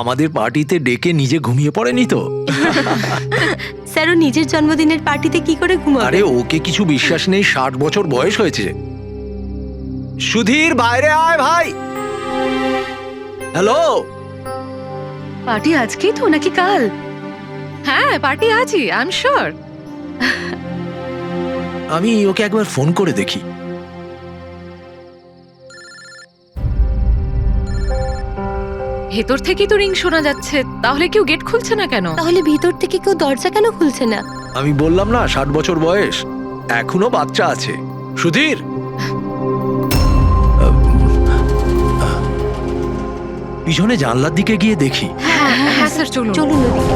আমাদের পার্টিতে ডেকে নিজে ঘুমিয়ে পড়েনি তো? স্যার ও নিজের জন্মদিনের পার্টিতে কি করে ঘুমাবে? আরে ওকে কিছু বিশ্বাস নেই, 60 বছর বয়স হয়েছে। সুধীর বাইরে আয় ভাই। হ্যালো। পার্টি আজকেই তো নাকি কাল? হ্যাঁ পার্টি আজই, আই এম শিওর। আমি ওকে একবার ফোন করে দেখি। ভেতর থেকেই তো রিং শোনা যাচ্ছে, তাহলে কেউ গেট খুলছে না কেন? তাহলে ভিতর থেকে কেউ দরজা কেন খুলছে না? আমি বললাম না 60 বছর বয়স, এখনো বাচ্চা আছে। সুধীর, পিছনে জানলার দিকে গিয়ে দেখি। হ্যাঁ স্যার চলুন। চলুন ওদিকে।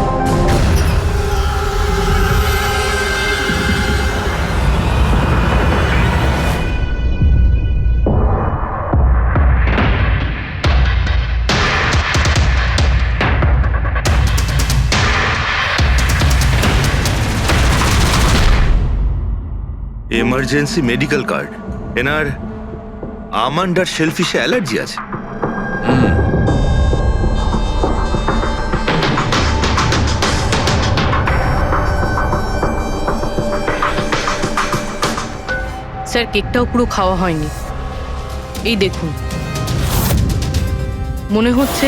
Emergency medical card. এনার আমন্ড আর শেলফিশে অ্যালার্জি আছে। স্যার কেকটাও পুরো খাওয়া হয়নি, এই দেখুন। মনে হচ্ছে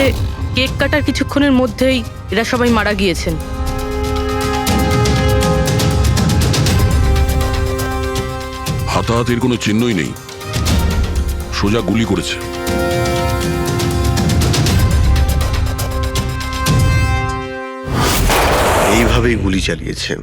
কেক কাটার কিছুক্ষণের মধ্যেই এরা সবাই মারা গিয়েছেন। হাতাহাতির কোনো চিহ্নই নেই, সোজা গুলি করেছে। এইভাবেই গুলি চালিয়েছে।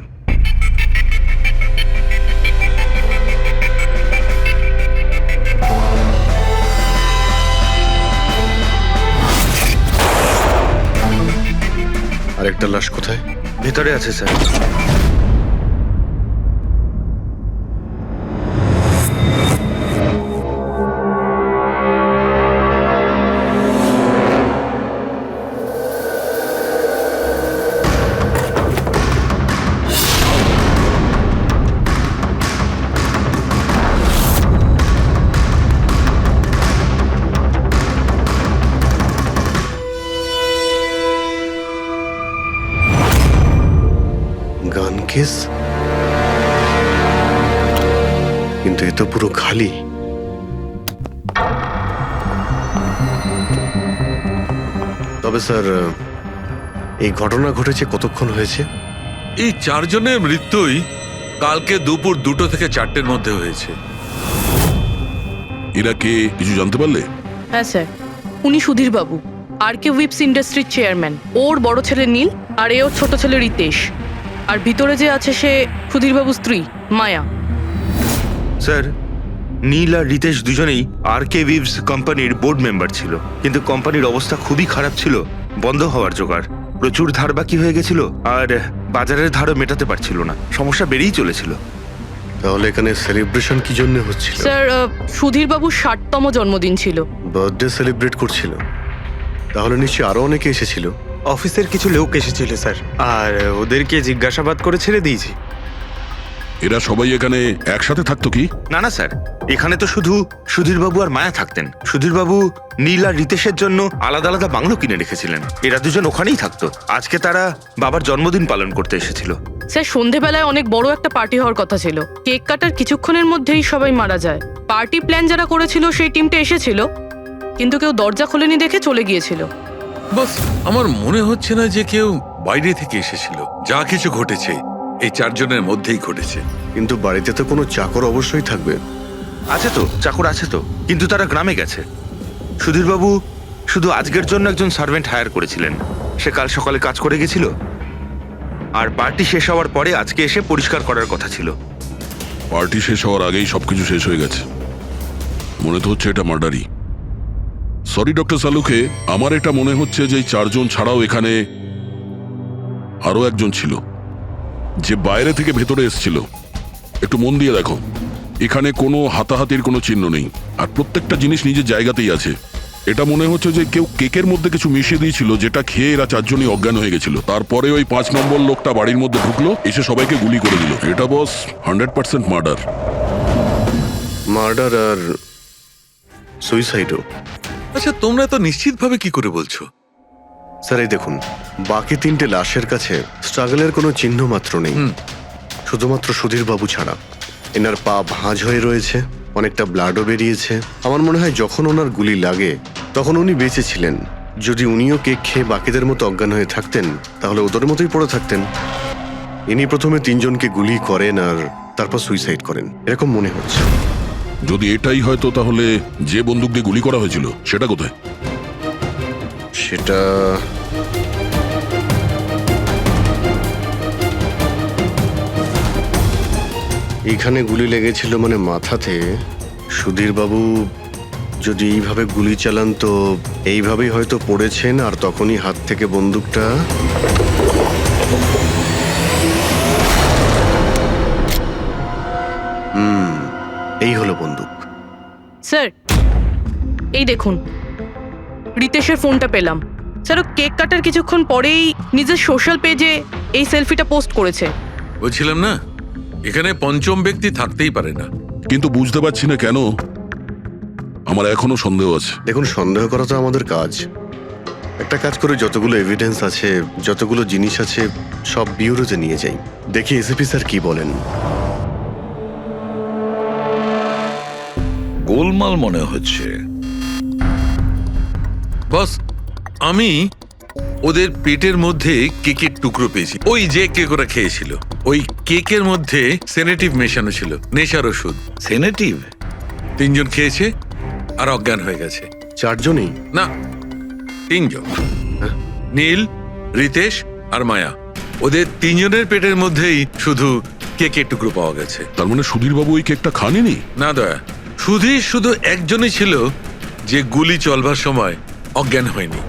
আরেকটা লাশ কোথায়? ভেতরে আছে স্যার। গান কেস, কিন্তু এ তো পুরো খালি। তবে স্যার, এই ঘটনা ঘটেছে কতক্ষণ হয়েছে? এই 4 জনের মৃত্যুই কালকে দুপুর 2টো থেকে 4টের মধ্যে হয়েছে। এরা কে কিছু জানতে পারলে? হ্যাঁ স্যার, উনি সুধীর বাবু, আর কে উইপস ইন্ডাস্ট্রির চেয়ারম্যান। ওর বড় ছেলে নীল, আর এ ওর ছোট ছেলে রিতেশ। আর ভিতরে যে আছে সে সুধীর বাবুর স্ত্রী মায়া। স্যার, নীল আর রিতেশ দুজনেই আর কে উইভস কোম্পানির বোর্ড মেম্বার ছিল, কিন্তু কোম্পানির অবস্থা খুবই খারাপ ছিল, বন্ধ হওয়ার জোগাড়। প্রচুর ধার বাকি হয়ে গেছিল, আর বাজারের ধারও মেটাতে পারছিল না, সমস্যা বেড়েই চলেছিল। তাহলে এখানে সেলিব্রেশন কি জন্য হচ্ছিল? স্যার, সুধীর বাবুর 60তম জন্মদিন ছিল। বার্থডে সেলিব্রেট করছিল। তাহলে নিশ্চয়ই আরো অনেকে এসেছিল। অফিসের কিছু লোক এসেছিল স্যার, আর ওদেরকে জিজ্ঞাসাবাদ করে ছেড়ে দিয়েছি। এরা সবাই এখানে একসাথে থাকতো কি? না না স্যার, এখানে তো শুধু সুধীরবাবু আর মায়া থাকতেন। সুধীরবাবু নীল আর রিতেশের জন্য আলাদা আলাদা বাংলো কিনে রেখেছিলেন, এরা দুজন ওখানেই থাকতো। আজকে তারা বাবার জন্মদিন পালন করতে এসেছিল। স্যার, সন্ধেবেলায় অনেক বড় একটা পার্টি হওয়ার কথা ছিল। কেক কাটার কিছুক্ষণের মধ্যেই সবাই মারা যায়। পার্টি প্ল্যান যারা করেছিল সেই টিমটা এসেছিল, কিন্তু কেউ দরজা খোলেনি দেখে চলে গিয়েছিল। বস, আমার মনে হচ্ছে না যে কেউ বাইরে থেকে এসেছিল। যা কিছু ঘটেছে এই 4 জনের মধ্যেই ঘটেছে। কিন্তু বাড়িতে তো কোনো চাকর অবশ্যই থাকবে। আছে তো, চাকর আছে তো, কিন্তু তারা গ্রামে গেছে। সুধীরবাবু শুধু আজকের জন্য একজন সার্ভেন্ট হায়ার করেছিলেন, সে কাল সকালে কাজ করে গেছিল, আর পার্টি শেষ হওয়ার পরে আজকে এসে পরিষ্কার করার কথা ছিল। পার্টি শেষ হওয়ার আগেই সবকিছু শেষ হয়ে গেছে। মনে তো হচ্ছে এটা মার্ডারই। সরি ডক্টর সালুকে, আমার এটা মনে হচ্ছে যে এই 4 জন ছাড়াও এখানে আরো একজন ছিল, যে বাইরে থেকে ভেতরে এসেছিল। একটু মন দিয়ে দেখো, এখানে কোনো হাতাহাতির কোনো চিহ্ন নেই, আর প্রত্যেকটা জিনিস নিজের জায়গাতেই আছে। এটা মনে হচ্ছে যে কেউ কেকের মধ্যে কিছু মিশিয়ে দিয়েছিল, যেটা খেয়ে এরা 4 জনই অজ্ঞান হয়ে গেছিল। তারপরে ওই 5 নম্বর লোকটা বাড়ির মধ্যে ঢুকলো, এসে সবাইকে গুলি করে দিল। এটা বস 100% মার্ডার। মার্ডার আর সুইসাইডও। আচ্ছা, তোমরা তো নিশ্চিতভাবে কি করে বলছো? স্যার এই দেখুন, বাকি 3টে লাশের কাছে স্ট্রাগলের কোনো চিহ্ন মাত্র নেই, শুধুমাত্র সুধীর বাবু ছাড়া। এনার পা ভাঁজ হয়ে রয়েছে, অনেকটা ব্লাডও বেরিয়েছে। আমার মনে হয় যখন ওনার গুলি লাগে তখন উনি বেঁচে ছিলেন। যদি উনিও কেক খেয়ে বাকিদের মতো অজ্ঞান হয়ে থাকতেন তাহলে ওদের মতোই পড়ে থাকতেন। ইনি প্রথমে 3 জনকে গুলি করেন আর তারপর সুইসাইড করেন, এরকম মনে হচ্ছে। যদি এটাই হয়তো তাহলে যে বন্দুক দিয়ে গুলি করা হয়েছিল সেটা কোথায়? সেটা এইখানে গুলি লেগেছিল, মানে মাথাতে। সুধীর বাবু যদি এইভাবে গুলি চালান তো এইভাবেই হয়তো পড়েছেন, আর তখনই হাত থেকে বন্দুকটা এই হলো বন্দুক। স্যার এই দেখুন, রিতেশের ফোনটা পেলাম। স্যার ও কেক কাটার কিছুক্ষণ পরেই নিজের সোশ্যাল পেজে এই সেলফিটা পোস্ট করেছে। বলছিলাম না, এখানে পঞ্চম ব্যক্তি থাকতেই পারে না। কিন্তু বুঝতে পারছি না কেন, আমার এখনো সন্দেহ আছে। দেখুন, সন্দেহ করা তো আমাদের কাজ। একটা কাজ করে যতগুলো এভিডেন্স আছে, যতগুলো জিনিস আছে, সব বিউরোতে নিয়ে যাই, দেখি এসিপি স্যার কি বলেন। গোলমাল মনে হচ্ছে। বস, আমি ওদের পেটের মধ্যে কেকের টুকরো পেয়েছি, ওই যে কেক ওরা খেয়েছিল। ওই কেকের মধ্যে সেনেটিভ মেশানো ছিল, নেশার ওষুধ। সেনেটিভ? 3 জন খেয়েছে আর অজ্ঞান হয়ে গেছে। 4 জনই? না, 3 জন। নীল, রিতেশ আর মায়া, ওদের 3 জনের পেটের মধ্যেই শুধু কেকের টুকরো পাওয়া গেছে। তার মানে সুধীর বাবু ওই কেকটা খাননি? না দয়া, শুধু একজনই ছিল যে গুলি চলবার সময় অজ্ঞান হয়নি।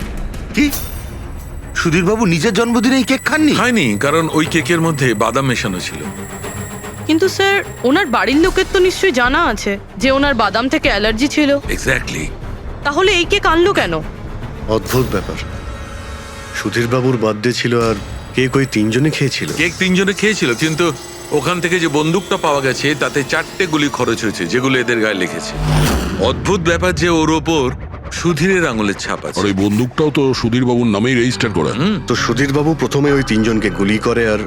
কি সুধীরবাবু নিজের জন্মদিনে এই কেক খাননি? হয়নি, কারণ ওই কেকের মধ্যে বাদাম মেশানো ছিল। কিন্তু স্যার ওনার বাড়ির লোকের তো নিশ্চয়ই জানা আছে যে ওনার বাদাম থেকে অ্যালার্জি ছিল। এক্স্যাক্টলি। তাহলে এই কেক আনলো কেন? অদ্ভুত ব্যাপার। সুধীর বাবুর বার্থডে ছিল আর কেক ওই 3 জনে খেয়েছিল। কেক 3 জনে খেয়েছিল, কিন্তু ওখান থেকে যে বন্দুকটা পাওয়া গেছে তাতে 4টে গুলি খরচ হয়েছে, যেগুলো এদের গায়ে লেগেছে। অদ্ভুত ব্যাপার যে ওর ওপর সুধীরের আঙুলের ছাপ আছে। আর ওই বন্দুকটাও তো সুধীর বাবুর নামেই রেজিস্টার করা। তো সুধীর বাবু প্রথমে ওই 3 জনকে গুলি করে আর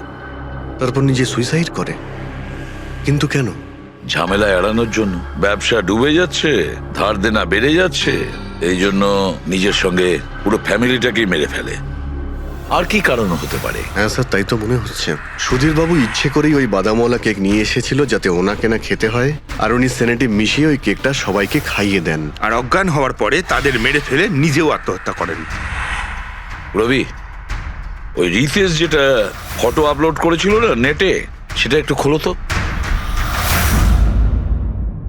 তারপর নিজে সুইসাইড করে, কিন্তু কেন? ঝামেলা এড়ানোর জন্য। ব্যবসা ডুবে যাচ্ছে, ধার দেনা বেড়ে যাচ্ছে, এই জন্য নিজের সঙ্গে পুরো ফ্যামিলিটাকেই মেরে ফেলে। আর কি কারণ হতে পারে? হ্যাঁ স্যার, তাই তো মনে হচ্ছে। সুধীর বাবু ইচ্ছে করেই ওই বাদামওয়ালা কেক নিয়ে এসেছিল যাতে ওনাকে না খেতে হয়, আর উনি সেনেটিভ মিশিয়ে ওই কেকটা সবাইকে খাইয়ে দেন। আর অজ্ঞান হওয়ার পরে তাদের মেরে ফেলে নিজেও আত্মহত্যা করেন। রবি, ওই রিতেশ যেটা ফটো আপলোড করেছিল না নেটে, সেটা একটু খোলো তো।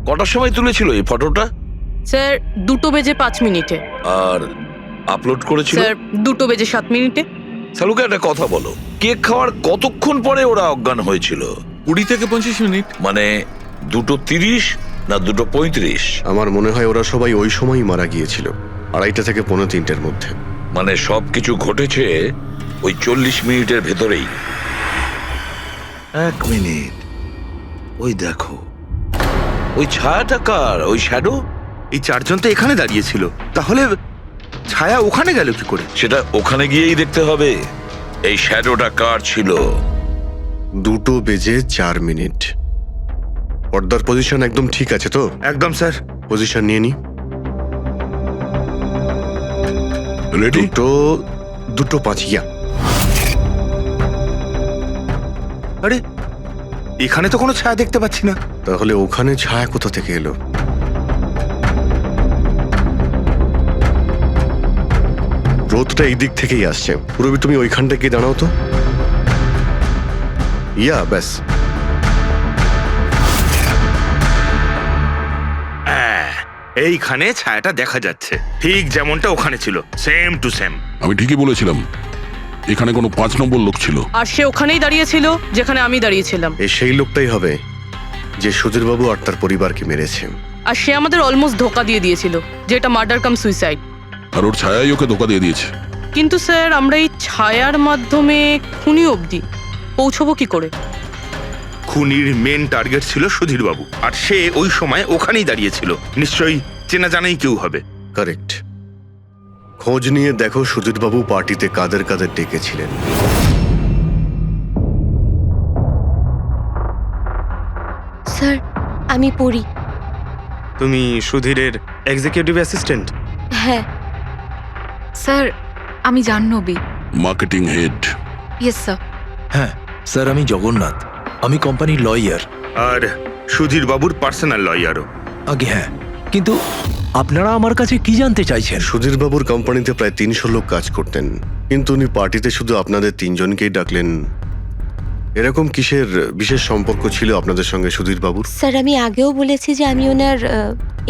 কটার সময় তুলেছিল এই ফটোটা? স্যার 2:05 আর আপলোড করেছিল? স্যার 2:07। সালুকে একটা কথা বলো, কেক খাওয়ার কতক্ষণ পরে ওরা অজ্ঞান হয়েছিল? 20 থেকে 25 মিনিট। মানে 2:30 না 2:35? আমার মনে হয় ওরা সবাই ওই সময়ই মারা গিয়েছিল, 2:30 থেকে 3:45-এর মধ্যে। মানে সবকিছু ঘটেছে ওই 40 মিনিটের ভেতরেই। 1 মিনিট, ওই দেখো, ওই ছায়াটা কার? ওই শ্যাডো? এই 4 জন তো এখানে দাঁড়িয়েছিল, তাহলে ছায়া ওখানে গেল কি করে? সেটা ওখানে গিয়েই দেখতে হবে। এই শ্যাডোটা কার ছিল? 2:04। পর্দার পজিশন একদম ঠিক আছে তো? একদম স্যার। পজিশন নিয়ে নি। রেডি? 2:05। ইয়া। আরে এখানে তো কোনো ছায়া দেখতে পাচ্ছি না। তাহলে ওখানে ছায়া কোথা থেকে এলো? রোদটা এই দিক থেকেই আসছে। রবি, তুমি ওইখানটা গিয়ে দাঁড়াও তো। ইয়া, ব্যাস। এইখানে ছায়াটা দেখা যাচ্ছে, ঠিক যেমনটা ওখানে ছিল, সেম টু সেম। আমি ঠিকই বলেছিলাম, এখানে কোনো 5 নম্বর লোক ছিল। আর সে ওখানেই দাঁড়িয়েছিল যেখানে আমি দাঁড়িয়েছিলাম। এই সেই লোকটাই হবে যে সুধীর বাবু আর তার পরিবারকে মেরেছে। আর সে আমাদের অলমোস্ট ধোকা দিয়ে দিয়েছিল যে এটা মার্ডার কাম সুইসাইড। আর ওর ছায়াই ওকে ধোকা দিয়ে দিয়েছে। কিন্তু স্যার আমরা এই ছায়ার মাধ্যমে খুনি অবধি পৌঁছবো কি করে? খুনির মেন টার্গেট ছিল সুধীর বাবু, আর সে ওই সময় ওখানেই দাঁড়িয়েছিল। নিশ্চয়ই চেনা জানাই কেউ হবে। কারেক্ট। খোঁজ নিয়ে দেখো সুধীরবাবু পার্টিতে কাদের কাদের ডেকেছিলেন। স্যার আমি পড়ি। তুমি সুধীরের এক্সিকিউটিভ অ্যাসিস্ট্যান্ট? হ্যাঁ। স্যার আমি Jahnavi. Marketing head. Yes sir. হ্যাঁ স্যার, আমি জগন্নাথ, আমি কোম্পানির লয়ার। আর সুধীর বাবুর পার্সোনাল লয়ারও। আগে হ্যাঁ, কিন্তু আপনারা আমার কাছে কি জানতে চাইছেন? সুধীরবাবুর কোম্পানিতে প্রায় 300 লোক কাজ করতেন, কিন্তু উনি পার্টিতে শুধু আপনাদের 3 জনকেই ডাকলেন। এরকম কিসের বিশেষ সম্পর্ক ছিল আপনাদের সঙ্গে সুধীরবাবুর? স্যার আমি আগেও বলেছি যে আমি ওনার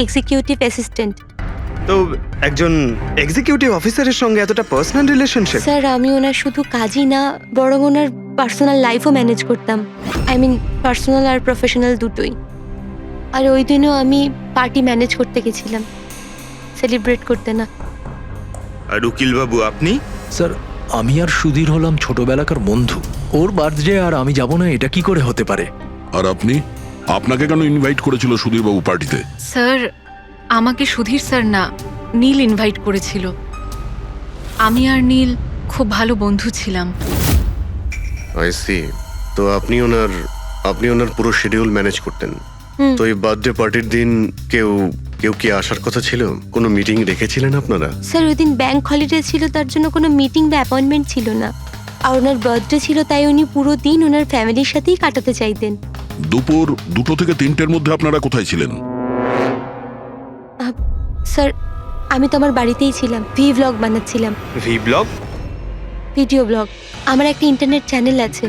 এক্সিকিউটিভ অ্যাসিস্ট্যান্ট। তো একজন এক্সিকিউটিভ অফিসারের সঙ্গে এতটা পার্সোনাল রিলেশনশিপ? স্যার আমি ওনার শুধু কাজই না, বরং ওনার পার্সোনাল লাইফও ম্যানেজ করতাম। আই মিন পার্সোনাল আর প্রফেশনাল দুটোই। আর ওই দিনও আমি পার্টি ম্যানেজ করতে গেছিলাম, সেলিব্রেট করতে না। আর উকিল বাবু আপনি? স্যার আমি আর সুধীর হলাম ছোটবেলাকার বন্ধু। ওর বার্থডে আর আমি যাব না, এটা কি করে হতে পারে? আর আপনি, আপনাকে কেন ইনভাইট করেছিল সুধীরবাবু পার্টিতে? স্যার আমাকে সুধীর স্যার না, নীল ইনভাইট করেছিল। আমি আর নীল খুব ভালো বন্ধু ছিলাম। I see. তো আপনি ওনার পুরো শিডিউল ম্যানেজ করতেন। তো এই বার্থডে পার্টির দিন কেউ কি আসার কথা ছিল? কোনো মিটিং রেখেছিলেন আপনারা? স্যার ওই দিন ব্যাংক হলিডে ছিল, তার জন্য কোনো মিটিং বা অ্যাপয়েন্টমেন্ট ছিল না। আর ওনার বার্থডে ছিল, তাই উনি পুরো দিন ওনার ফ্যামিলির সাথেই কাটাতে চাইতেন। দুপুর 2টো থেকে 3টের মধ্যে আপনারা কোথায় ছিলেন? স্যার আমি তো আমার বাড়িতেই ছিলাম, ভ্লগ বানাচ্ছিলাম। ব্লগ? Video blog. আমার একটা ইন্টারনেট চ্যানেল আছে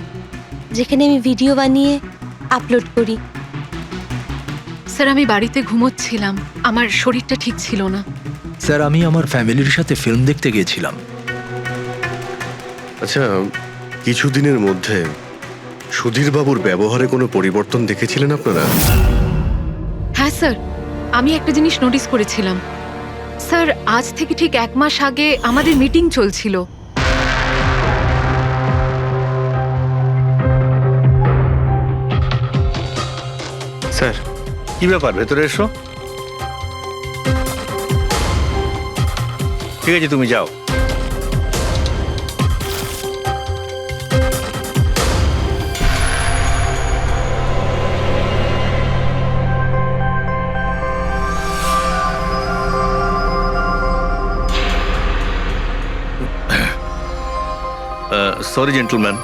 যেখানে আমি ভিডিও বানিয়ে আপলোড করি। স্যার আমি বাড়িতে ঘুমোচ্ছিলাম, আমার শরীরটা ঠিক ছিল না। স্যার আমি আমার ফ্যামিলির সাথে ফিল্ম দেখতে গিয়েছিলাম। আচ্ছা, কিছুদিনের মধ্যে সুধীরবাবুর ব্যবহারে কোনো পরিবর্তন দেখেছিলেন আপনারা? হ্যাঁ স্যার, আমি একটা জিনিস নোটিস করেছিলাম। স্যার আজ থেকে ঠিক 1 মাস আগে আমাদের মিটিং চলছিল। স্যার কি ব্যাপার, ভেতরে এসো। ঠিক আছে, তুমি যাও। Sorry, gentlemen.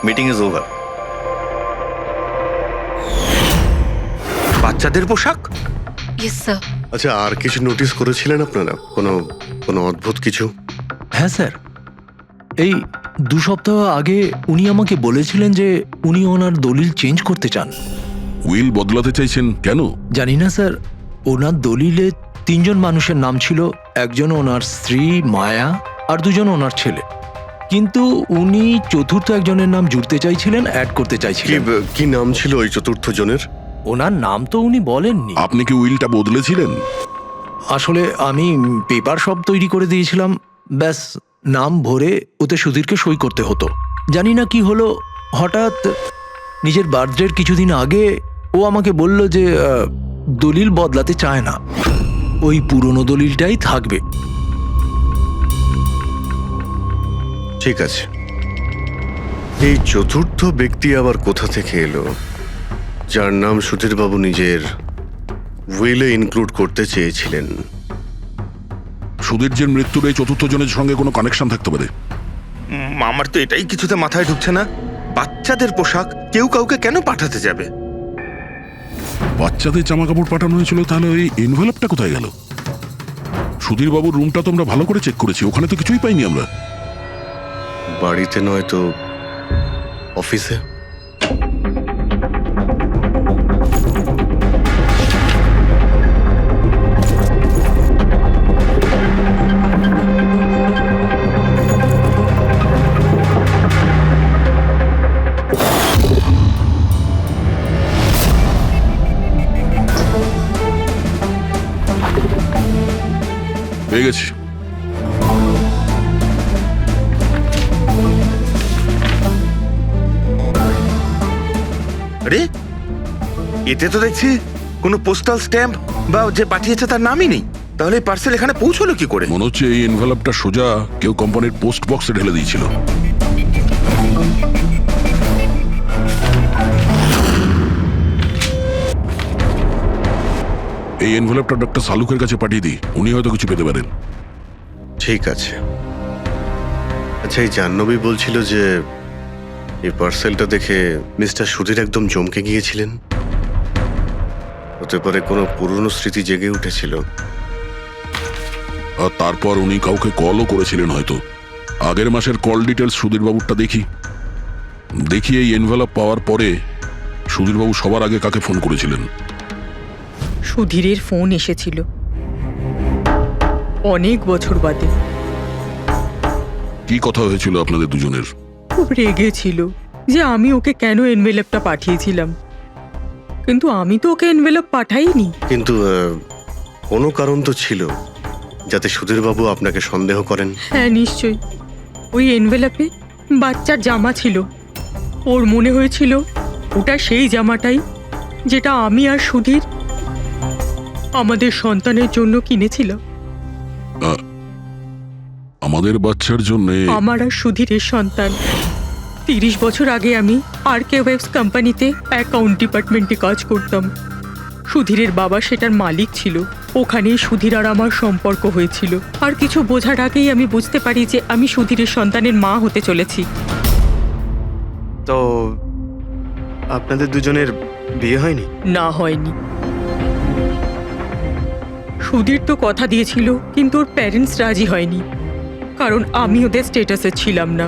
Meeting is over. বাচ্চাদের পোশাক? Yes sir. আচ্ছা, আর কিছু নোটিস করেছিলেন আপনারা? কোনো অদ্ভুত কিছু? হ্যাঁ স্যার, এই 2 সপ্তাহ আগে উনি আমাকে বলেছিলেন যে উনি ওনার দলিল চেঞ্জ করতে চান। উইল বদলাতে চাইছেন কেন? জানি না স্যার, ওনার দলিলে 3 জন মানুষের নাম ছিল, একজন ওনার স্ত্রী মায়া আর 2 জন ওনার ছেলে। কিন্তু উনি চতুর্থ একজনের নাম জুড়তে চাইছিলেন, অ্যাড করতে চাইছিলেন। কি নাম ছিল ওই চতুর্থ জনের? ওনার নাম তো উনি বলেননি। আপনি কি উইলটা বদলেছিলেন? আসলে আমি পেপার সব তৈরি করে দিয়েছিলাম, ব্যাস নাম ভরে ওতে সুধীরকে সই করতে হতো। জানি না কি হলো, হঠাৎ নিজের বার্থডের কিছুদিন আগে ও আমাকে বলল যে দলিল বদলাতে চায় না, ওই পুরনো দলিলটাই থাকবে। ঠিক আছে, এই চতুর্থ ব্যক্তি আবার কোথা থেকে এলো যার নাম সুধীরবাবু নিজের উইলে ইনক্লুড করতে চেয়েছিলেন? সুধীরজির মৃত্যুর এই চতুর্থ জনের সঙ্গে কোনো কানেকশন থাকতে পারে। আমার তো এটাই কিছুতে মাথায় ঢুকছে না। বাচ্চাদের পোশাক কেউ কাউকে কেন পাঠাতে যাবে? বাচ্চাদের জামা কাপড় পাঠানো হয়েছিল, তাহলে ওই এনভেলপটা কোথায় গেল? সুধীরবাবুর রুমটা তো আমরা ভালো করে চেক করেছি, ওখানে তো কিছুই পাইনি আমরা। বাড়িতে নয় তো অফিসে? পেয়ে গেছি। আরে এতে তো দেখছি কোনো পোস্টাল স্ট্যাম্প বা যে পাঠিয়েছে তার নামই নেই। তাহলে পার্সেল এখানে পৌঁছলো কি করে? মনে হচ্ছে এই এনভেলপটা সোজা কেউ কোম্পানির পোস্ট বক্সে ঢেলে দিয়েছিল। এই এনভেলপটা ডক্টর সালুকের কাছে পাঠিয়ে দিই, উনি হয়তো কিছু পেতে পারেন। ঠিক আছে। আচ্ছা, এই জাহ্নবী বলছিল যে এই পার্সেলটা দেখে মিস্টার সুধীর একদম চমকে গিয়েছিলেন। হতে পারে কোনো পুরনো স্মৃতি জেগে উঠেছিল। আর তারপর উনি কাউকে কলও করেছিলেন হয়তো। আগের মাসের কল ডিটেলস সুধীরবাবুরটা দেখি এই এনভেলপ পাওয়ার পরে সুধীরবাবু সবার আগে কাকে ফোন করেছিলেন? সুধীরের ফোন এসেছিল অনেক বছর বাদে। কি কথা হয়েছিল আপনাদের দুজনের? খুব রেগেছিল যে আমি ওকে কেন এনভেলপটা পাঠিয়েছিলাম, কিন্তু আমি তো ওকে এনভেলপ পাঠাইনি। কিন্তু কোনো কারণ তো ছিল যাতে সুধীরবাবু আপনাকে সন্দেহ করেন। হ্যাঁ, নিশ্চয়ই। ওই এনভেলপে বাচ্চার জামা ছিল। ওর মনে হয়েছিল ওটা সেই জামাটাই যেটা আমি আর সুধীর আমাদের সন্তানের জন্য কিনেছিলাম। আমাদের বাচ্চার জন্য? আমার আর সুধীরের সন্তান। 30 বছর আগে আমি আরকে ওয়েবস কোম্পানিতে অ্যাকাউন্ট ডিপার্টমেন্টে কাজ করতাম। সুধীরের বাবা সেটার মালিক ছিল। ওখানেই সুধীর আর আমার সম্পর্ক হয়েছিল। আর কিছু বোঝার আগেই আমি বুঝতে পারি যে আমি সুধীরের সন্তানের মা হতে চলেছি। তো আপনাদের দুজনের বিয়ে হয়নি? না, হয়নি। সুধীর তো কথা দিয়েছিল, কিন্তু ওর প্যারেন্টস রাজি হয়নি, কারণ আমি ওদের স্টেটাসে ছিলাম না।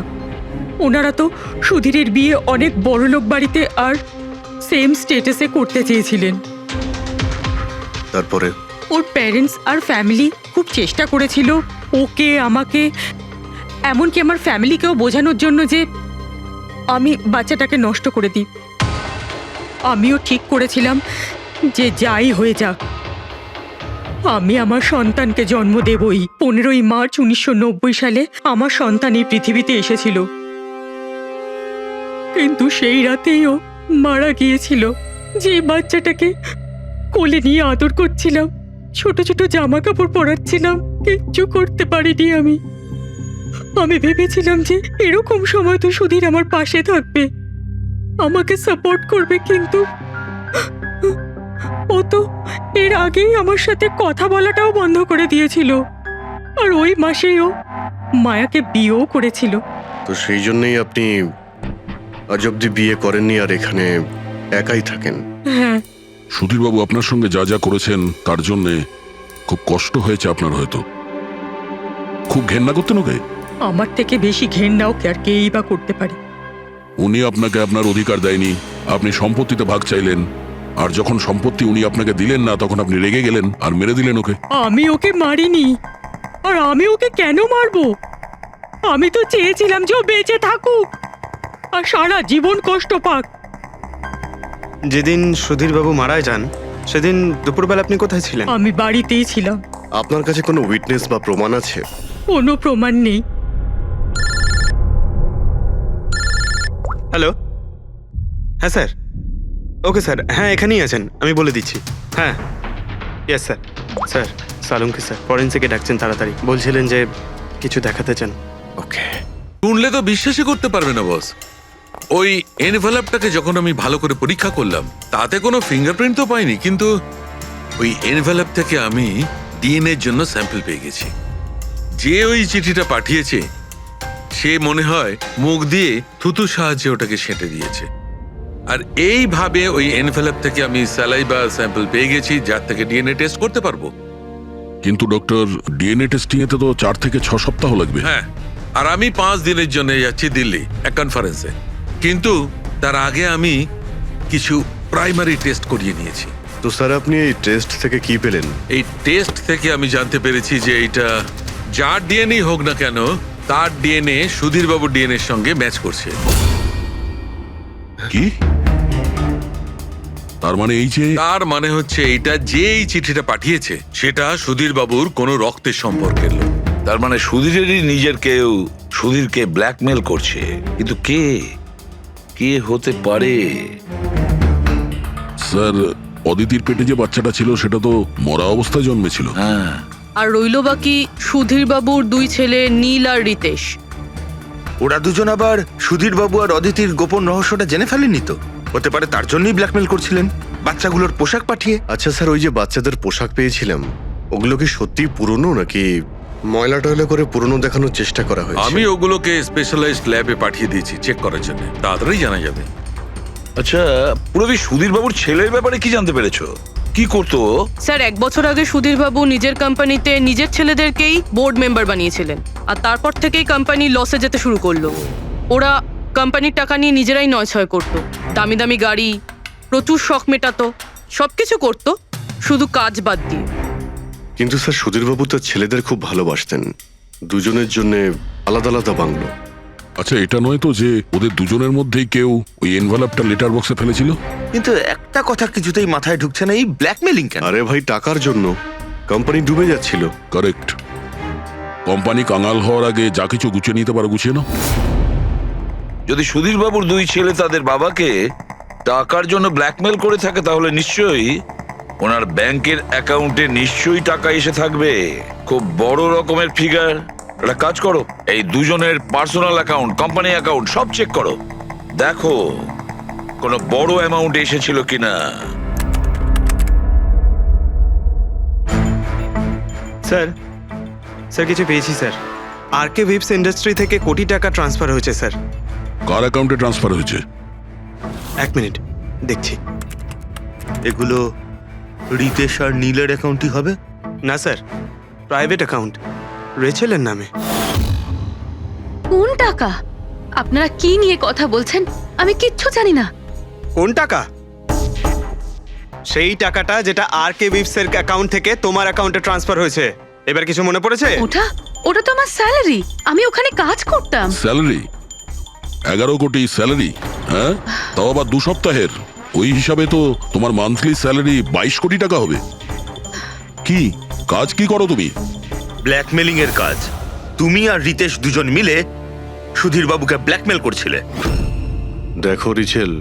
ওনারা তো সুধীরের বিয়ে অনেক বড়লোক বাড়িতে আর সেম স্টেটাসে করতে চেয়েছিলেন। তারপরে ওর প্যারেন্টস আর ফ্যামিলি খুব চেষ্টা করেছিল ওকে, আমাকে, এমনকি আমার ফ্যামিলিকেও বোঝানোর জন্য যে আমি বাচ্চাটাকে নষ্ট করে দিই। আমিও ঠিক করেছিলাম যে যাই হয়ে যাক আমি আমার সন্তানকে জন্ম দেবই। 15ই মার্চ 1990 সালে আমার সন্তান এই পৃথিবীতে এসেছিল, কিন্তু সেই রাতেই ও মারা গিয়েছিল। যে বাচ্চাটাকে কোলে নিয়ে আদর করছিলাম, ছোট ছোট জামা কাপড় পরাচ্ছিলাম, কিচ্ছু করতে পারিনি আমি ভেবেছিলাম যে এরকম সময় তো সুধীর আমার পাশে থাকবে, আমাকে সাপোর্ট করবে, কিন্তু ও তো এর আগেই আমার সাথে কথা বলাটাও বন্ধ করে দিয়েছিল। আর ওই মাসেই ও মায়াকে বিয়েও করেছিল। তো সেই জন্যই আপনি আজ অব্দি বিয়ে করেননি আর এখানে একাই থাকেন? হ্যাঁ। সুধীরবাবু আপনার সঙ্গে যা যা করেছেন তার জন্যে খুব কষ্ট হয়েছে আপনার হয়তো। খুব ঘেন্না করতেন ওকে? আমার থেকে বেশি ঘেন্নাও আর কেই বা করতে পারে। উনি আপনাকে আপনার অধিকার দেয়নি, আপনি সম্পত্তিতে ভাগ চাইলেন, আর যখন সম্পত্তি উনি আপনাকে দিলেন না তখন আপনি রেগে গেলেন আর মেরে দিলেন ওকে। আমি ওকে মারিনি, আর আমি ওকে কেন মারবো? আমি তো চেয়েছিলাম যে ও বেঁচে থাকুক আর সারা জীবন কষ্ট পাক। যেদিন সুধীরবাবু মারা যান সেদিন দুপুরবেলা আপনি কোথায় ছিলেন? আমি বাড়িতেই ছিলাম। আপনার কাছে কোনো উইটনেস বা প্রমাণ আছে? কোনো প্রমাণ নেই। হ্যালো, হ্যাঁ স্যার। ওকে স্যার, হ্যাঁ এখানেই আছেন, আমি বলে দিচ্ছি। হ্যাঁ, ইয়েস স্যার। স্যার, সালুমকে স্যার ফরেন্সিকে ডাকছেন তাড়াতাড়ি। বলছিলেন যে কিছু দেখাতে চান। ওকে। শুনলে তো বিশ্বাসই করতে পারবে না বস। ওই এনভেলপটাকে যখন আমি ভালো করে পরীক্ষা করলাম তাতে কোনো ফিঙ্গারপ্রিন্ট তো পাইনি, কিন্তু ওই এনভেলপ থেকে আমি ডিএনএ এর জন্য স্যাম্পল পেয়ে গেছি। যে ওই চিঠিটা পাঠিয়েছে সে মনে হয় মুখ দিয়ে থুতুর সাহায্যে ওটাকে সেঁটে দিয়েছে। আর এইভাবে ওই এনভেলপ থেকে আমি স্যালাইভা স্যাম্পল পেয়ে গেছি, যার থেকে ডিএনএ টেস্ট করতে পারবো। কিন্তু ডক্টর, ডিএনএ টেস্টিং এতে তো 4 থেকে 6 সপ্তাহ লাগবে। হ্যাঁ, আর আমি 5 দিনের জন্য যাচ্ছি দিল্লি এক কনফারেন্সে, কিন্তু তার আগে আমি কিছু প্রাইমারি টেস্ট করিয়ে নিয়েছি। তো স্যার আপনি এই টেস্ট থেকে কি পেলেন? এই টেস্ট থেকে আমি জানতে পেরেছি যে এইটা যার ডিএনএ হোক না কেন তার ডিএনএ সুধীরবাবুর ডিএনএ এর সঙ্গে ম্যাচ করছে। কি? তার মানে এই যে, তার মানে হচ্ছে এইটা যে এই চিঠিটা পাঠিয়েছে সেটা সুধীরবাবুর কোনো রক্তের সম্পর্কের লোক। তার মানে সুধীরেরই নিজের কেউ সুধীরকে ব্ল্যাকমেল করছে, কিন্তু কে কে হতে পারে? স্যার, অদিতির পেটে যে বাচ্চাটা ছিল সেটা তো মরা অবস্থায় জন্মেছিল। হ্যাঁ, আর রইল বাকি সুধীর বাবুর 2 ছেলে নীল আর রিতেশ। ওরা দুজন আবার সুধীর বাবু আর অদিতির গোপন রহস্যটা জেনে ফেলেনি তো? হতে পারে তার জন্যই ব্ল্যাকমেল করছিলেন, বাচ্চাগুলোর পোশাক পাঠিয়ে। আচ্ছা স্যার, ওই যে বাচ্চাদের পোশাক পেয়েছিলাম, ওগুলো কি সত্যি পুরনো নাকি ময়লা টয়লা করে পুরনো দেখানোর চেষ্টা করা হয়েছে? আমি ওগুলোকে স্পেশালাইজড ল্যাবে পাঠিয়ে দিয়েছি চেক করার জন্য, তাড়াতাড়ি জানা যাবে। আচ্ছা, পুরবি সুধীর বাবুর ছেলের ব্যাপারে কি জানতে পেরেছো? কি করতো ও? স্যার 1 বছর আগে সুধীর বাবু নিজের কোম্পানিতে নিজের ছেলেদেরকেই বোর্ড মেম্বার বানিয়েছিলেন, আর তারপর থেকেই কোম্পানি লসে যেতে শুরু করলো। ওরা কোম্পানির টাকা নিয়ে নিজেরাই নয়ছয় করতো, দামি দামি গাড়ি, প্রচুর শখ মেটাতো, সবকিছু করতো, শুধু কাজ বাদ দিয়ে। কিন্তু স্যার সুধীরবাবু তার ছেলেদের খুব ভালোবাসতেন, দুজনের জন্য আলাদা আলাদা বাংলো। আচ্ছা, এটা নয় তো যে ওদের দুজনের মধ্যেই কেউ ওই এনভেলপটা লেটার বক্সে ফেলেছিল? কিন্তু একটা কথা কিছুতেই মাথায় ঢুকছে না, এই ব্ল্যাকমেলিং কেন? আরে ভাই, টাকার জন্য। কোম্পানি ডুবে যাচ্ছিল। কারেক্ট। কোম্পানি কাঙাল হওয়ার আগে যা কিছু গুছিয়ে নিতে পারো গুছিয়ে নাও। যদি সুধীর বাবুর 2 ছেলে তাদের বাবাকে টাকার জন্য ব্ল্যাকমেল করে থাকে, তাহলে নিশ্চয়ই ওনার ব্যাংকের অ্যাকাউন্টে নিশ্চয়ই টাকা এসে থাকবে, খুব বড় রকমের ফিগার। একটা কাজ করো, এই দুজনের পার্সোনাল অ্যাকাউন্ট, কোম্পানি অ্যাকাউন্ট সব চেক করো, দেখো কোনো বড় অ্যামাউন্ট এসেছিল কিনা। স্যার, স্যার কিছু পেয়েছি স্যার। আরকে উইপস ইন্ডাস্ট্রি থেকে কোটি টাকা ট্রান্সফার হয়েছে স্যার। কার অ্যাকাউন্টে ট্রান্সফার হয়েছে? 1 মিনিট দেখছি। এগুলো রিতেশ আর নীলের অ্যাকাউন্টই হবে? না স্যার, প্রাইভেট অ্যাকাউন্ট, রেচেলের নামে। কোন টাকা? আপনারা কি নিয়ে কথা বলছেন? আমি কিচ্ছু জানি না। কোন টাকা? সেই টাকাটা যেটা আরকে উইপসের অ্যাকাউন্ট থেকে তোমার অ্যাকাউন্টে ট্রান্সফার হয়েছে। এবার কিছু মনে পড়েছে? ওটা তো আমার স্যালারি, আমি ওখানে কাজ করতাম। স্যালারি? 11 কোটি স্যালারি? হ্যাঁ, তাও আবার 2 সপ্তাহের। ওই হিসাবে তো তোমার মান্থলি স্যালারি 22 কোটি টাকা হবে। কি কাজ কি করো তুমি? ব্ল্যাকমেলিং এর কাজ। তুমি আর রিতেশ দুজন মিলে সুধীর বাবুকে ব্ল্যাকমেল করছিলে। দেখো রিচেল,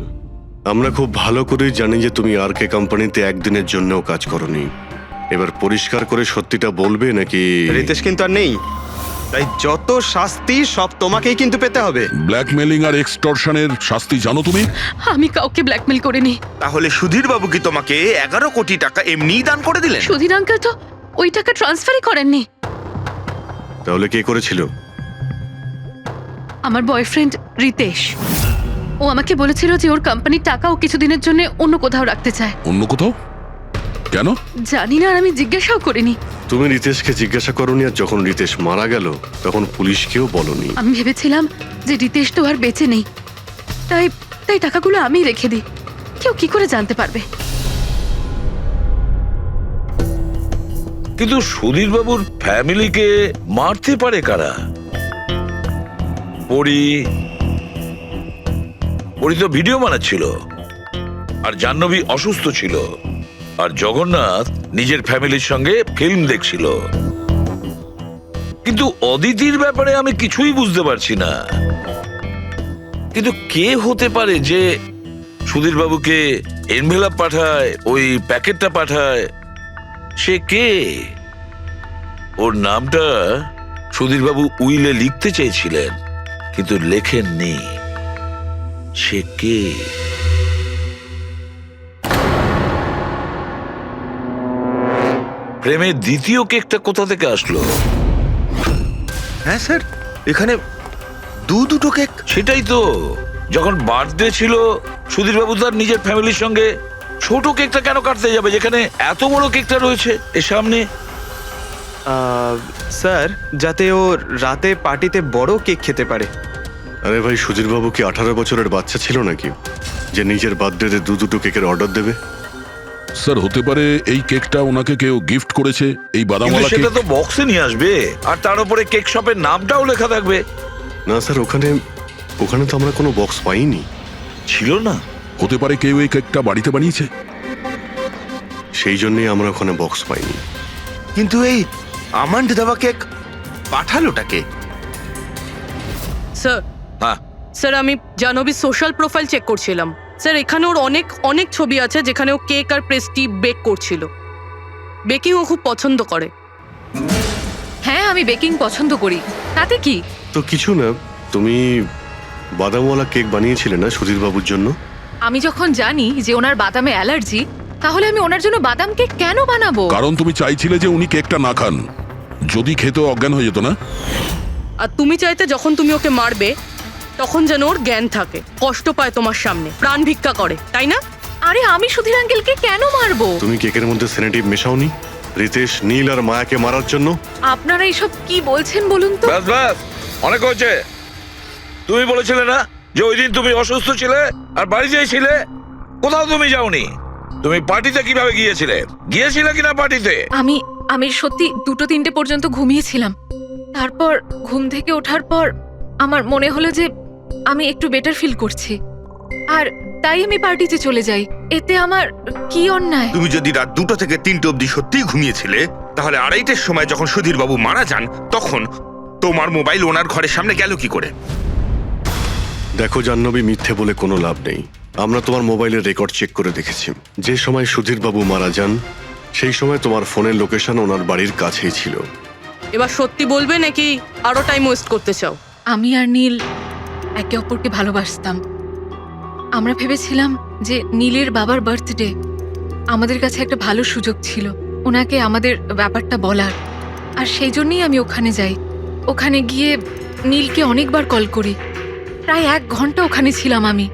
আমরা খুব ভালো করে জানি যে তুমি আরকে কোম্পানিতে একদিনের জন্যও কাজ করনি। এবার পরিষ্কার করে সত্যিটা বলবে নাকি? রিতেশ কিন্তু আর নেই, তাই যত শাস্তি সব তোমাকেই কিন্তু পেতে হবে। ব্ল্যাকমেলিং আর এক্সটর্শনের শাস্তি জানো তুমি? আমি কাউকে ব্ল্যাকমেল করিনি। তাহলে সুধীর বাবু কি তোমাকে 11 কোটি টাকা এমনিই দান করে দিলেন? সুধীর আঙ্কেল তো ওই টাকা ট্রান্সফারই করেননি। তাহলে কে করেছিল? আমার বয়ফ্রেন্ড রিতেশ। ও আমাকে বলেছিল যে ওর কোম্পানির টাকা ও কিছুদিনের জন্য অন্য কোথাও রাখতে চায়। অন্য কোথাও? কেন জানি না, আর আমি জিজ্ঞাসাও করিনি। তুমি রিতেশকে জিজ্ঞাসা করনি, আর যখন রিতেশ মারা গেল তখন পুলিশকেও বলনি। আমি ভেবেছিলাম যে রিতেশ তো আর বেঁচে নেই, তাই তাই টাকাগুলো আমি রেখে দিই। কেউ কি করে জানতে পারবে? কিন্তু সুধীর বাবুর ফ্যামিলিকে মারতে পারে কারা? পরি তো ভিডিও বানাচ্ছিল, আর জাহ্নবী অসুস্থ ছিল, আর জগন্নাথ নিজের ফ্যামিলির সঙ্গে ফিল্ম দেখছিল। কিন্তু অদিতির ব্যাপারে আমি কিছুই বুঝতে পারছি না। কিন্তু কে হতে পারে যে সুধীর বাবুকে এনভেলপ পাঠায়, ওই প্যাকেটটা পাঠায়? সে কে? ওর নামটা সুধীর বাবু উইলে লিখতে চেয়েছিলেন, কিন্তু লেখেননি। সে কে? প্রেমের দ্বিতীয় কেকটা কোথা থেকে আসলো? হ্যাঁ স্যার, এখানে দুটো কেক। সেটাই তো, যখন বার্থডে ছিল সুধীর বাবু তার নিজের ফ্যামিলির সঙ্গে, ছোট কেকটা কেন কাটতে যাবে যেখানে এত বড় কেকটা রয়েছে এর সামনে? স্যার, যাতে ও রাতে পার্টিতে বড় কেক খেতে পারে। আরে ভাই, সুধীরবাবু কি 18 বছরের বাচ্চা ছিল নাকি যে নিজের বার্থডেতে দুটো কেকের অর্ডার দেবে? স্যার, হতে পারে এই কেকটা ওনাকে কেউ গিফট করেছে, এই কিন্তু বাদামওয়ালা সেটা কেক। তো বক্সে নিয়ে আসবে, আর তার উপরে কেক শপের নামটাও লেখা থাকবে। না স্যার, ওখানে তো আমরা কোনো বক্স পাইনি। ছিল না? হতে পারে কেউ এই কেকটা বাড়িতে বানিয়েছে, সেই জন্যই আমরা ওখানে বক্স পাইনি। কিন্তু এই আমন্ড দেওয়া কেক পাঠালোটাকে? স্যার, হ্যাঁ, স্যার আমি জাহ্নবীর সোশ্যাল প্রোফাইল চেক করছিলাম। স্যার, এখানে ওর অনেক অনেক ছবি আছে যেখানে ও কেক আর পেস্ট্রি বেক করছিল। বেকিং ও খুব পছন্দ করে। হ্যাঁ আমি বেকিং পছন্দ করি, তাতে কি? তো কিছু না, তুমি বাদামওয়ালা কেক বানিয়েছিলে না সুধীর বাবুর জন্য? আমি যখন জানি যে ওনার বাদামে অ্যালার্জি, তাহলে আমি ওনার জন্য বাদাম কেক কেন বানাবো? কারণ তুমি চাইছিলে যে উনি কেকটা না খান, যদি খেতে অজ্ঞান হয়ে যেত না। আর তুমি চাইতে যখন তুমি ওকে মারবে তখন যেন ওর জ্ঞান থাকে, কষ্ট পায় তোমার সামনে, প্রাণ ভিক্ষা করে, তাই না? আরে আমি সুধীর আঙ্কেলকে কেন মারবো? তুমি কেকের মধ্যে সেনেটিভ মেশাওনি রিতেশ, নীল আর মায়াকে মারার জন্য? আপনারা এইসব কি বলছেন বলুন তো? ব্যাস ব্যাস, অনেক হয়েছে। তুমি বলেছিলে না যে ওই দিন তুমি অসুস্থ ছিলে আর বাড়িতেই ছিলে? কোথাও তুমি যাওনি। তুমি পার্টিতে কিভাবে গিয়েছিলে কিনা পার্টিতে? আমি সত্যি 2-3 পর্যন্ত ঘুমিয়েছিলাম। তারপর ঘুম থেকে ওঠার পর আমার মনে হলো যে আমি একটু বেটার ফিল করছি, আর তাই আমি পার্টিতে চলে যাই। এতে আমার কি অন্যায়? তুমি যদি রাত 2টা থেকে 3টে অবধি সত্যিই ঘুমিয়েছিলে, তাহলে 2:30টার সময় যখন সুধীর বাবু মারা যান, তখন তোমার মোবাইল ওনার ঘরের সামনে গেল কি করে? দেখো জাহ্নবী, মিথ্যে বলে কোনো লাভ নেই। আমরা তোমার মোবাইলের রেকর্ড চেক করে দেখেছি। যে সময় সুধীর বাবু মারা যান সেই সময় তোমার ফোনের লোকেশন ওনার বাড়ির কাছেই ছিল। এবার সত্যি বলবে নাকি আরো টাইম ওয়েস্ট করতে চাও? আমি আর নীল একে অপরকে ভালোবাসতাম। আমরা ভেবেছিলাম যে নীলের বাবার বার্থডে, আমাদের কাছে একটা ভালো সুযোগ ছিল ওনাকে আমাদের ব্যাপারটা বলার, আর সেই জন্যই আমি ওখানে যাই। ওখানে গিয়ে নীলকে অনেকবার কল করি, প্রায় 1 ঘন্টা ওখানে ছিলাম আমি,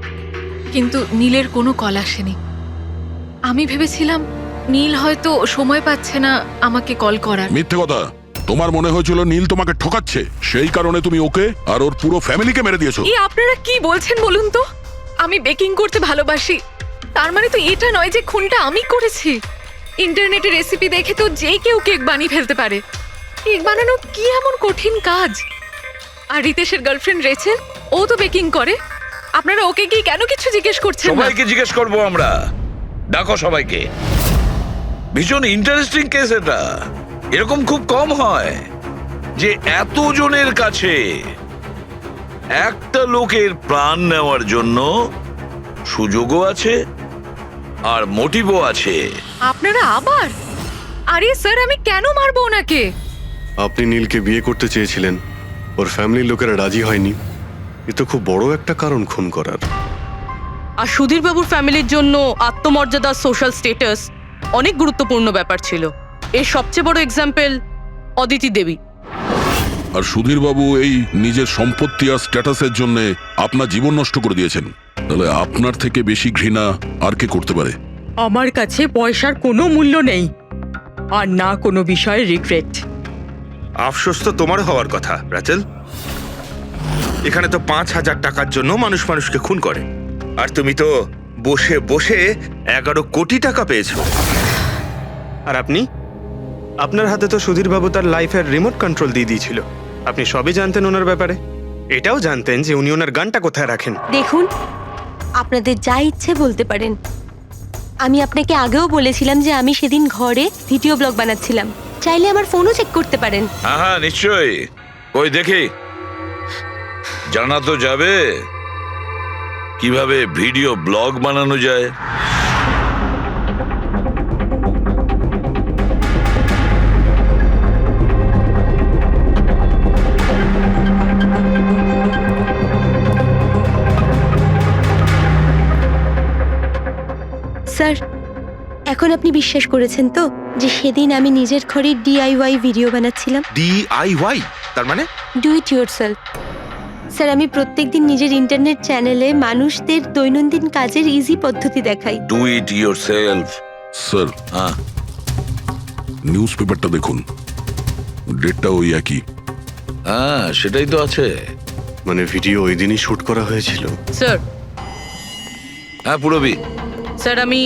কিন্তু নীলের কোনো কল আসেনি। আমি ভেবেছিলাম নীল হয়তো সময় পাচ্ছে না আমাকে কল করার। মিথ্যে কথা। তোমার মনে হয়েছিল নীল তোমাকে ঠকাচ্ছে, সেই কারণে তুমি ওকে আর ওর পুরো ফ্যামিলিকে মেরে দিয়েছো। এই আপনারা কি বলছেন বলুন তো? আমি বেকিং করতে ভালোবাসি, তার মানে তো এটা নয় যে খুনটা আমি করেছি। ইন্টারনেটে রেসিপি দেখে তো যে কেউ কেক বানিয়ে ফেলতে পারে। কেক বানানো কি এমন কঠিন কাজ? আর রিতেশের গার্লফ্রেন্ড রেচেল, ও তো বেকিং করে। আপনারা ওকে কি কেন কিছু জিজ্ঞেস করছেন না? সবাইকে জিজ্ঞেস করবো আমরা। ডাকো সবাইকে। ভীষণ ইন্টারেস্টিং কেস এটা। এরকম খুব কম হয় যে এতজনের কাছে একটা লোকের প্রাণ নেওয়ার জন্য সুযোগও আছে আর মোটিভও আছে। আপনারা আবার? আরে স্যার, আমি কেন মারবো ওনাকে? আপনি নীলকে বিয়ে করতে চেয়েছিলেন, ওর ফ্যামিলির লোকেরা রাজি হয়নি। এ তো খুব বড় একটা কারণ খুন করার। আর সুধীর বাবুর ফ্যামিলির জন্য আত্মমর্যাদা, সোশ্যাল স্ট্যাটাস অনেক গুরুত্বপূর্ণ ব্যাপার ছিল। এর সবচেয়ে বড় এক্সাম্পল অদিতি দেবী। আর সুধীর বাবু এই নিজের সম্পত্তি আর স্ট্যাটাসের জন্য আপনার জীবন নষ্ট করে দিয়েছেন। তাহলে আপনার থেকে বেশি ঘৃণা আর কে করতে পারে? আমার কাছে পয়সার কোনো মূল্য নেই, আর না কোনো বিষয়ে রিগ্রেট। আফসোস তো তোমার হওয়ার কথা রাচেল। এখানে তো 5,000 টাকার জন্য মানুষ মানুষকে খুন করে, আর তুমি তো বসে বসে 11 কোটি টাকা পেয়েছো। আর আপনি? আপনার হাতে তো সুধীর বাবু তার লাইফের রিমোট কন্ট্রোল দিয়ে দিয়েছিল। আপনি সবই জানতেন ওনার ব্যাপারে। এটাও জানতেন যে উনি ওনার গানটা কোথায় রাখেন। দেখুন, আপনাদের যা ইচ্ছে বলতে পারেন। আমি আপনাকে আগেও বলেছিলাম যে আমি সেদিন ঘরে ভিডিও ব্লগ বানাচ্ছিলাম, চাইলে আমার ফোনও চেক করতে পারেন। হ্যাঁ হ্যাঁ, নিশ্চয়ই। ওই দেখি, জানা তো যাবে কিভাবে ভিডিও ব্লগ বানানো যায়। স্যার, এখন আপনি বিশ্বাস করেছেন তো যে সেদিন আমি নিজের ঘরে DIY ভিডিও বানাচ্ছিলাম? DIY তার মানে? Do it yourself. স্যার, আমি প্রত্যেকদিন নিজের ইন্টারনেট চ্যানেলে মানুষদের দৈনন্দিন কাজের ইজি পদ্ধতি দেখাই। Do it yourself. স্যার, হ্যাঁ, নিউজ পেপারটা দেখুন, ডেটটা ওই একই। হ্যাঁ সেটাই তো আছে। মানে ভিডিও ওই দিনই শুট করা হয়েছিল? স্যার, হ্যাঁ পুরবি। স্যার আমি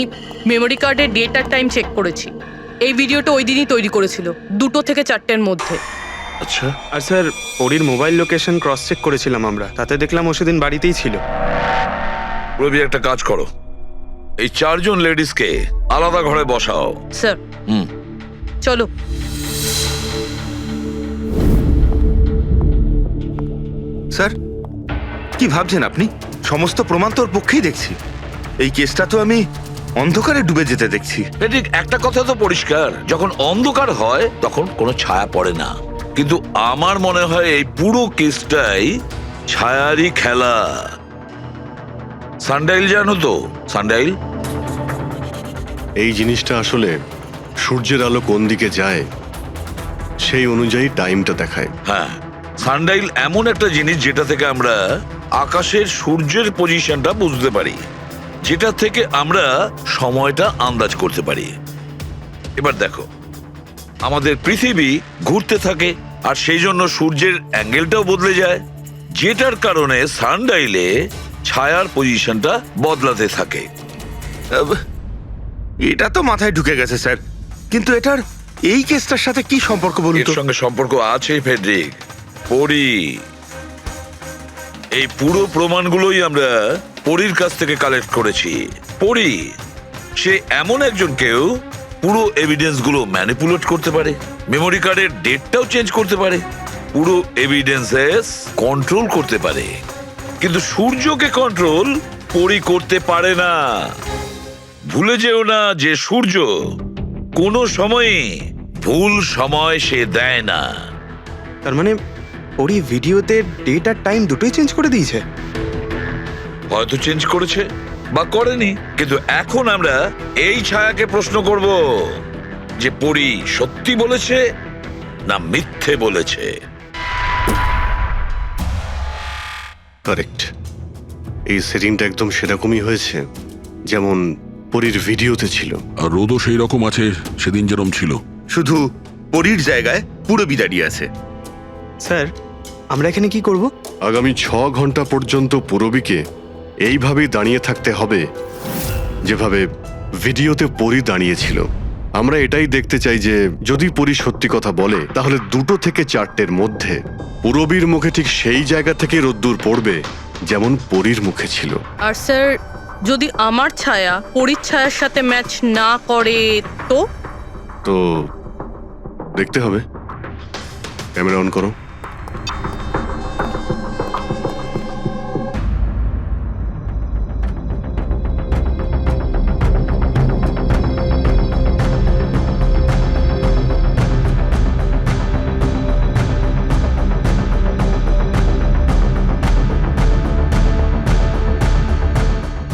মেমোরি কার্ডের ডেট আর টাইম চেক করেছি। এই ভিডিওটা ওই দিনই তৈরি করেছিল, 2টো থেকে 4টের মধ্যে। আচ্ছা, আর স্যার, ওরির মোবাইল লোকেশন ক্রস চেক করেছিলাম আমরা, তাতে দেখলাম ও সেদিন বাড়িতেই ছিল। পুরবি একটা কাজ করো, এই 4 জন লেডিসকে আলাদা ঘরে বসাও। স্যার, হুম, চলো। স্যার, কি ভাবছেন আপনি? সমস্ত প্রমাণ তোর পক্ষেই দেখছি। এই কেসটা তো আমি অন্ধকারে ডুবে যেতে দেখছি। ঠিক একটা কথা তো পরিষ্কার, যখন অন্ধকার হয় তখন কোনো ছায়া পড়ে না, কিন্তু আমার মনে হয় এই পুরো কেসটাই ছায়ারই খেলা। সানডাইল জানো তো? সানডাইল এই জিনিসটা আসলে সূর্যের আলো কোন দিকে যায় সেই অনুযায়ী টাইমটা দেখায়। হ্যাঁ, সানডাইল এমন একটা জিনিস যেটা থেকে আমরা আকাশের সূর্যের পজিশনটা বুঝতে পারি, যেটা থেকে আমরা সময়টা আন্দাজ করতে পারি। এবার দেখো, আমাদের পৃথিবী ঘুরতে থাকে আর সেই জন্য সূর্যের অ্যাঙ্গেলটাও বদলে যায়, যেটার কারণে সানডাইলে ছায়ার পজিশনটা বদলাতে থাকে। এটা তো মাথায় ঢুকে গেছে স্যার, কিন্তু এটার এই কেসটার সাথে কি সম্পর্ক বলুন এর তো? সঙ্গে সম্পর্ক আছে ফেডরিক। পরি, এই পুরো প্রমাণগুলোই আমরা পরীর কাছ থেকে কালেক্ট করেছি। পরি সে এমন একজন কেউ পুরো এভিডেন্স গুলো ম্যানিপুলেট করতে পারে, মেমোরি কার্ডের ডেটটাও চেঞ্জ করতে পারে, পুরো এভিডেন্সেস কন্ট্রোল করতে পারে, কিন্তু সূর্যকে কন্ট্রোল পরি করতে পারে না। ভুলে যেও না যে সূর্য কোনো সময়ই ভুল সময় সে দেয় না। তার মানে ওরই ভিডিওতে ডেট আর টাইম দুটোই চেঞ্জ করে দিয়েছে। হয়তো চেঞ্জ করেছে বা করেনি, কিন্তু এখন আমরা এই ছায়াকে প্রশ্ন করব যে পরি সত্যি বলেছে না মিথ্যে বলেছে। কারেক্ট, এই সেটিংটা একদম সেরকমই হয়েছে যেমন পরীর ভিডিওতে ছিল। আর রোদও সেই রকম আছে সেদিন যেরকম ছিল। শুধু পরীর জায়গায় পুরবি দাঁড়িয়ে আছে। স্যার, আমরা এখানে কি করব? আগামী 6 ঘন্টা পর্যন্ত পুরবীকে এইভাবেই দাঁড়িয়ে থাকতে হবে যেভাবে ভিডিওতে পরী দাঁড়িয়েছিল। আমরা এটাই দেখতে চাই যে যদি পরী সত্যি কথা বলে তাহলে 2 থেকে 4টের মধ্যে পুরবীর মুখে ঠিক সেই জায়গা থেকে রোদ্দুর পড়বে যেমন পরীর মুখে ছিল। আর স্যার, যদি আমার ছায়া পরীর ছায়ার সাথে ম্যাচ না করে তো? তো দেখতে হবে। ক্যামেরা অন করো।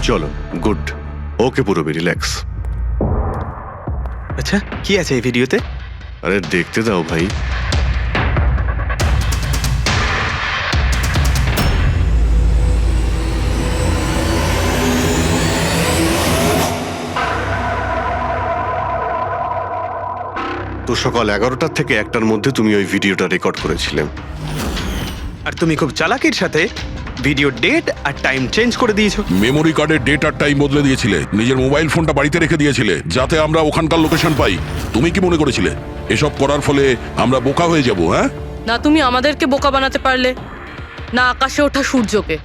চলো, গুড। ওকে পুরবী, রিল্যাক্স। আচ্ছা, কি আছে এই ভিডিওতে? আরে দেখতে দাও ভাই। তো সকাল 11টা থেকে 1টার মধ্যে তুমি ওই ভিডিওটা রেকর্ড করেছিলে। আর তুমি খুব চালাকির সাথে ভিডিও ডেট আর টাইম চেঞ্জ করে দিয়েছো। মেমোরি কার্ডের ডেট আর টাইম বদলে দিয়েছিলে, নিজের মোবাইল ফোনটা বাড়িতে রেখে দিয়েছিলে যাতে আমরা ওখানকার লোকেশন পাই। তুমি কি মনে করেছিলে এসব করার ফলে আমরা বোকা হয়ে যাব? হ্যাঁ, না তুমি আমাদেরকে বোকা বানাতে পারলে, না আকাশে ওঠা সূর্যকে।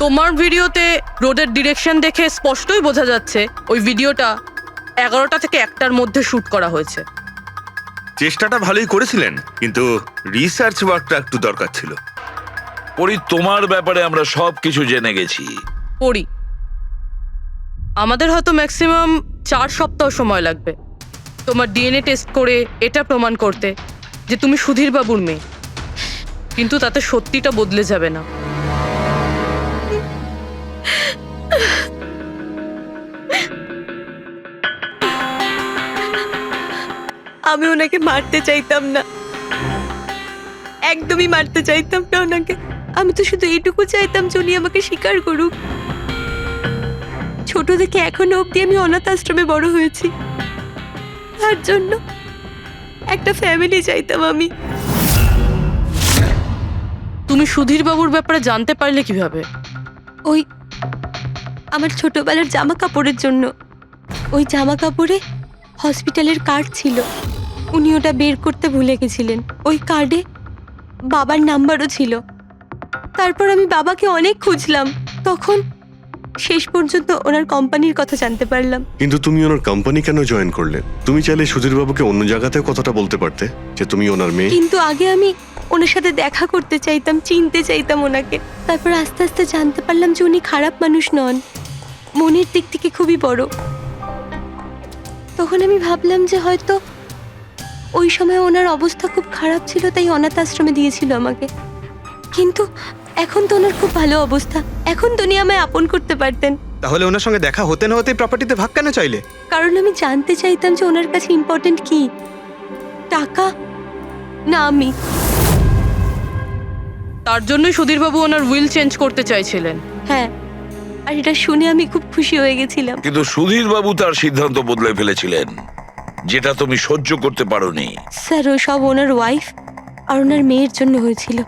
তোমার ভিডিওতে রোডের ডিরেকশন দেখে স্পষ্টই বোঝা যাচ্ছে ওই ভিডিওটা 11টা থেকে 1টার মধ্যে শুট করা হয়েছে। চেষ্টাটা ভালোই করেছিলেন, কিন্তু রিসার্চ ওয়ার্কটা একটু দরকার ছিল। পরি, তোমার ব্যাপারে আমরা সব কিছু জেনে গেছি। পড়ি, আমাদের হয়তো ম্যাক্সিমাম 4 সপ্তাহ সময় লাগবে তোমার ডিএনএ টেস্ট করে এটা প্রমাণ করতে যে তুমি সুধীর বাবুর মেয়ে, কিন্তু তাতে সত্যিটা বদলে যাবে না। আমি ওনাকে মারতে চাইতাম না, একদমই মারতে চাইতাম না ওনাকে। আমি তো শুধু এইটুকু চাইতাম যে উনি আমাকে স্বীকার করুক। ছোট থেকে এখনো অবধি আমি অনাথ আশ্রমে বড় হয়েছি, তার জন্য একটা ফ্যামিলি চাইতাম আমি। তুমি সুধীর বাবুর ব্যাপারে জানতে পারলে কিভাবে? ওই আমার ছোটবেলার জামা কাপড়ের জন্য। ওই জামা কাপড়ে হসপিটালের কার্ড ছিল, উনি ওটা বের করতে ভুলে গেছিলেন। ওই কার্ডে বাবার নাম্বারও ছিল। তারপর আমি বাবাকে অনেক খুঁজলাম, তখন শেষ পর্যন্ত ওনার কোম্পানির কথা জানতে পারলাম। কিন্তু তুমি ওনার কোম্পানি কেন জয়েন করলে? তুমি চাইলে সুধীরবাবুকে অন্য জায়গাতেও কথাটা বলতে পারতে যে তুমি ওনার মেয়ে। কিন্তু আগে আমি ওনার সাথে দেখা করতে চাইতাম, চিনতে চাইতাম ওনাকে। তারপর আস্তে আস্তে জানতে পারলাম যে উনি খারাপ মানুষ নন, মনের দিক থেকে খুবই বড়। তখন আমি ভাবলাম যে হয়তো ওই সময় ওনার অবস্থা খুব খারাপ ছিল, তাই অনাথ আশ্রমে দিয়েছিল আমাকে। কিন্তু এখন তো ওনার খুব ভালো অবস্থা, এখন তো উনি আমায় আপন করতে পারতেন। তাহলে ওনার সঙ্গে দেখা হতে না হতে প্রপার্টিতে ভাগ কেন চাইলে? কারণ আমি জানতে চাইতাম যে ওনার কাছে ইম্পর্টেন্ট কি, টাকা না আমি। তার জন্যই সুধীরবাবু ওনার উইল চেঞ্জ করতে চাইছিলেন। হ্যাঁ, আর এটা শুনে আমি খুব খুশি হয়ে গেছিলাম। কিন্তু সুধীর বাবু তার সিদ্ধান্ত বদলে ফেলেছিলেন, যেটা তুমি সহ্য করতে পারোনি। স্যার, ও সব ওনার ওয়াইফ আর ওনার মেয়ের জন্য হয়েছিল।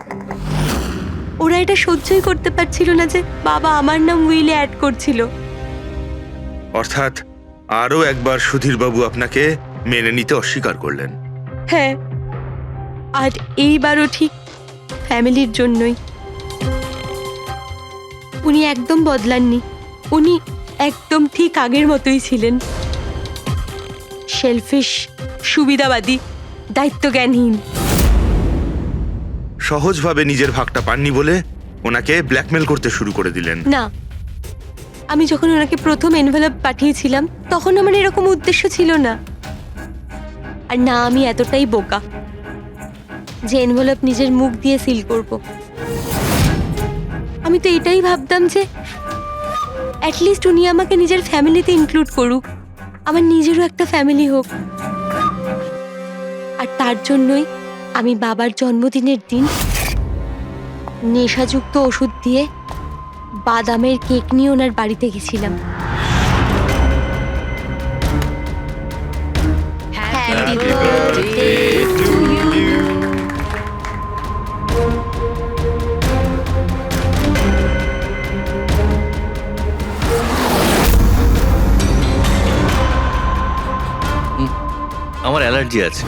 ওরা এটা সহ্যই করতে পারছিল না যে বাবা আমার নাম উইলে অ্যাড করছিল। অর্থাৎ আরও একবার সুধীর বাবু আপনাকে মেনে নিতে অস্বীকার করলেন। হ্যাঁ, আর এইবারও ঠিক ফ্যামিলির জন্যই। উনি একদম বদলাননি, উনি একদম ঠিক আগের মতোই ছিলেন। সেলফিশ, সুবিধাবাদী, দায়িত্বজ্ঞানহীন। সহজভাবে নিজের ভাগটা পাননি বলে ওনাকে ব্ল্যাকমেল করতে শুরু করে দিলেন। না, আমি যখন ওনাকে প্রথম এনভেলপ পাঠিয়েছিলাম তখন আমার এরকম উদ্দেশ্য ছিল না। আর না আমি এতটাই বোকা যে এনভেলপ নিজের মুখ দিয়ে সিল করব। আমি তো এটাই ভাবতাম যে অ্যাটলিস্ট উনি আমাকে নিজের ফ্যামিলিতে ইনক্লুড করুক, আমার নিজেরও একটা ফ্যামিলি হোক। আর তার জন্যই আমি বাবার জন্মদিনের দিন নেশাযুক্ত ওষুধ দিয়ে বাদামের কেক নিয়ে ওনার বাড়িতে গেছিলাম। Happy birthday to you. আমার অ্যালার্জি আছে।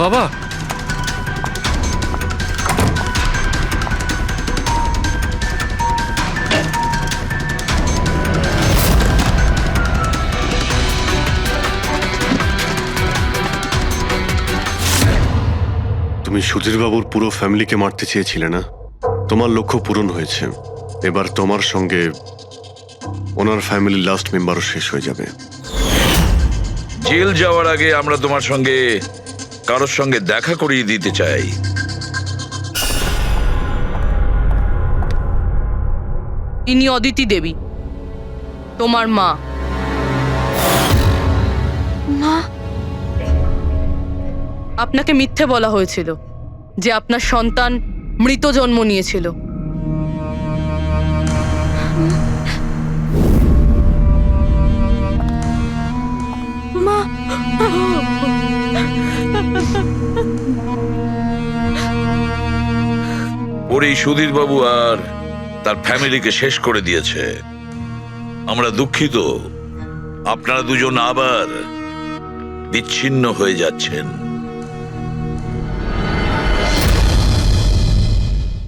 বাবা, তুমি সুধীরবাবুর পুরো ফ্যামিলিকে মারতে চেয়েছিলে না? তোমার লক্ষ্য পূরণ হয়েছে। এবার তোমার সঙ্গে ওনার ফ্যামিলির লাস্ট মেম্বারও শেষ হয়ে যাবে। জেল যাওয়ার আগে আমরা তোমার সঙ্গে কারোর সঙ্গে দেখা করিয়ে দিতে চাই। ইনি অদিতি দেবী, তোমার মা। মা, আপনাকে মিথ্যে বলা হয়েছিল যে আপনার সন্তান মৃত জন্ম নিয়েছিল। মা, ওর এই সুধীর বাবু আর তার ফ্যামিলিকে শেষ করে দিয়েছে। আমরা দুঃখিত, আপনারা দুজন আবার বিচ্ছিন্ন হয়ে যাচ্ছেন।